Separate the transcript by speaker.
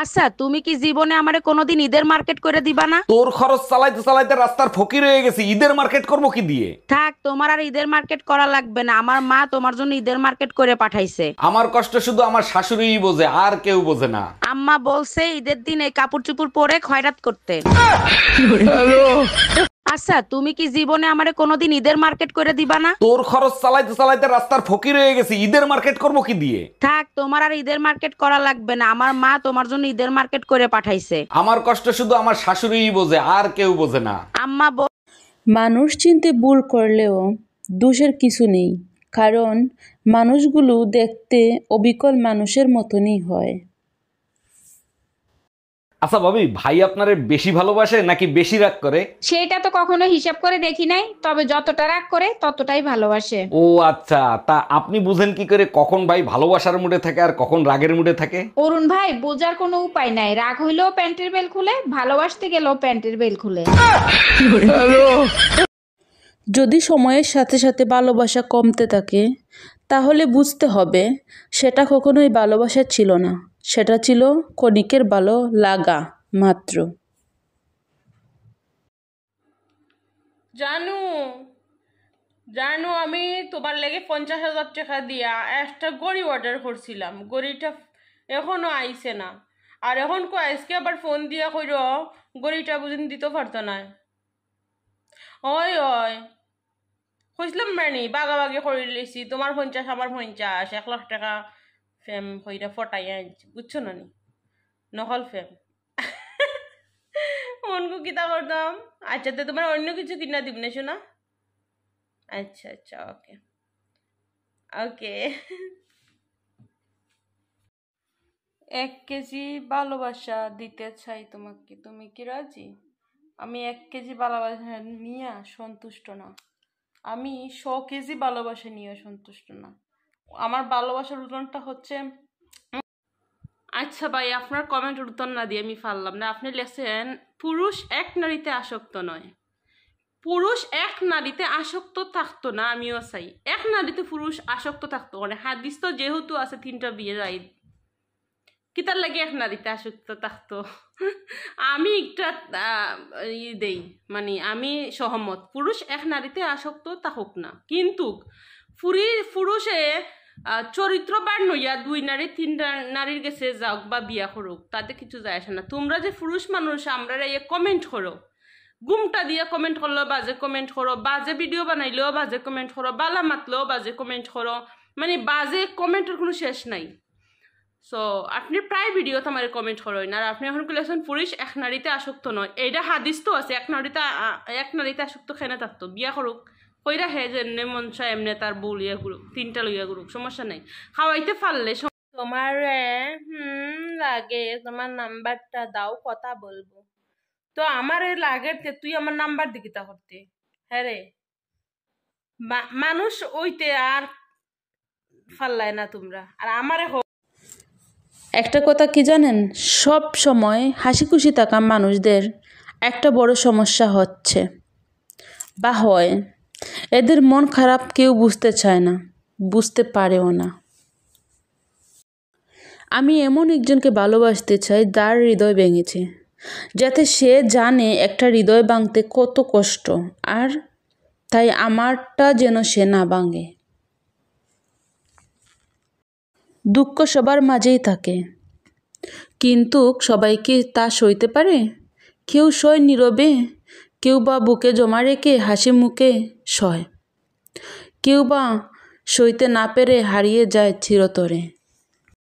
Speaker 1: আচ্ছা, তুমি কি জীবনে আমারে কোনোদিন ঈদের মার্কেট করে দিবা না?
Speaker 2: তোর খরচ চালাইতে চালাইতে রাস্তার ফকির হয়ে গেছি, ঈদের মার্কেট করবো কি দিয়ে?
Speaker 1: থাক, তোমার আর ঈদের মার্কেট করা লাগবে না, আমার মা তোমার জন্য ঈদের মার্কেট করে পাঠাইছে।
Speaker 2: আমার কষ্ট শুধু আমার শাশুড়িই বোঝে, আর কেউ বোঝে না।
Speaker 1: আম্মা বলছে ঈদের দিন এই কাপড় চুপড় পরে খয়রাত করতে। আচ্ছা, তুমি কি জীবনে আমারে কোনোদিন ঈদের মার্কেট করে দিবা না?
Speaker 2: তোর খরচ চালাইতে চালাইতে রাস্তার ফকির হয়ে গেছি, ঈদের মার্কেট করবো কি দিয়ে?
Speaker 1: থাক, তোমার আর ঈদের মার্কেট করা লাগবে না, আমার মা তোমার জন্য ঈদের মার্কেট করে পাঠাইছে।
Speaker 2: আমার কষ্ট শুধু আমার শাশুড়িই বোঝে, আর কেউ বোঝে না।
Speaker 1: আম্মা
Speaker 3: মানুষ চিনতে ভুল করলেও দোষের কিছু নেই, কারণ মানুষগুলো দেখতে অবিকল মানুষের মতনই হয়।
Speaker 2: আচ্ছা ভাবি, ভাই আপনারে বেশি ভালোবাসে নাকি বেশি রাগ করে?
Speaker 4: সেটা তো কখনো হিসাব করে দেখি নাই, তবে যতটা রাগ করে ততটাই ভালোবাসে।
Speaker 2: ও আচ্ছা, তা আপনি বুঝেন কি করে কখন ভাই ভালোবাসার মুডে থাকে আর কখন রাগের মুডে থাকে?
Speaker 4: অরুণ ভাই, বোঝার কোনো উপায় নাই, রাগ হইলেও প্যান্টের বেল খুলে, ভালোবাসতে গেলেও প্যান্টের বেল খুলে।
Speaker 3: যদি সময়ের সাথে সাথে ভালোবাসা কমতে থাকে, তাহলে বুঝতে হবে সেটা কখনোই ভালোবাসা ছিল না, সেটা ছিল ক্ষণিকের ভালো লাগা মাত্র।
Speaker 5: জানু জানু আমি তোমার লেগে 50,000 টাকা দিয়া একটা গড়ি অর্ডার করছিলাম, গড়িটা এখনো আইছে না। আর এখন আজকে আবার ফোন দিয়া কইর গড়িটা বুঝিন দিতে পারতো না। ওই ওই কইছিলাম মানে বাগাবাগি করে লেছি, তোমার 50 আমার 50, 1 লাখ টাকা ফেম হইরা ফটাই আনছি, বুঝছো না নি? নকল ফেম। মনকু কিতা করতাম। আচ্ছা, তো তোমার অন্য কিছু কিনা দিব না শোনা। আচ্ছা আচ্ছা, ওকে ওকে। 1 কেজি ভালোবাসা দিতে চাই তোমাকে, তুমি কি রাজি? আমি 1 কেজি ভালোবাসা নিয়ে সন্তুষ্ট না, আমি 100 কেজি ভালোবাসা নিয়ে সন্তুষ্ট না। আমার ভালোবাসার উদাহরণটা হচ্ছে, আচ্ছা ভাই, আপনার কমেন্টের উত্তর না দিয়ে আমি পারলাম না। আপনি লেখছেন পুরুষ এক নারীতে আসক্ত নয়। পুরুষ এক নারীতে আসক্ত থাকতো না, আমিও চাই এক নারীতে পুরুষ আসক্ত থাকতো। মানে হাদিস তো যেহেতু আছে 3টা বিয়ে যাই, কিতার লাগে এক নারীতে আসক্ত থাকতো। আমি একটা দেই, মানে আমি সহমত, পুরুষ এক নারীতে আসক্ত থাকুক না, কিন্তু পুরুষে চরিত্রবান নইয়া 2 নারী 3টা নারীর কাছে যাওক বা বিয়া করুক, তাতে কিছু যায় আসে না। তোমরা যে পুরুষ মানুষ আমরা কমেন্ট করো, গুমটা দিয়ে কমেন্ট করলো বাজে কমেন্ট করো, বাজে ভিডিও বানাইলেও বাজে কমেন্ট করো, বালা মাতলেও বাজে কমেন্ট করো, মানে বাজে কমেন্টের কোনো শেষ নাই। সো আপনি প্রায় ভিডিও তো আমার কমেন্ট করেন, আর আপনি এখন বলেছেন পুরুষ এক নারীতে আসক্ত নয়। এইটা হাদিস তো আছে, এক নারীতে আসক্ত খেনে থাকতো, বিয়া করুক কইরা হে যে এমনি মন চায় এমনি তার বউ লিয়া ঘুরুক, 3টা লইয়া ঘুরুক, সমস্যা নাই। খাওয়াইতে পারলে তোমার লাগে, তোমার নাম্বারটা দাও, কথা বলবো। তো আমার লাগে তুই আমার নাম্বার দিকে তা করতে, হ্যাঁ রে, মানুষ ওইতে আর ফাল্লায় না তোমরা, আর আমারে
Speaker 3: একটা কথা কি জানেন, সব সময় হাসি খুশি থাকা মানুষদের একটা বড় সমস্যা হচ্ছে বা হয়, এদের মন খারাপ কেউ বুঝতে চায় না, বুঝতে পারেও না। আমি এমন একজনকে ভালোবাসতে চাই যার হৃদয় ভেঙেছে, যাতে সে জানে একটা হৃদয় ভাঙতে কত কষ্ট, আর তাই আমারটা যেন সে না ভাঙে। দুঃখ সবার মাঝেই থাকে, কিন্তু সবাই কি তা সইতে পারে? কেউ সয় নীরবে, কেউ বা বুকে জমা রেখে হাসি মুখে সয়, কেউ বা সইতে না পেরে হারিয়ে যায় চিরতরে।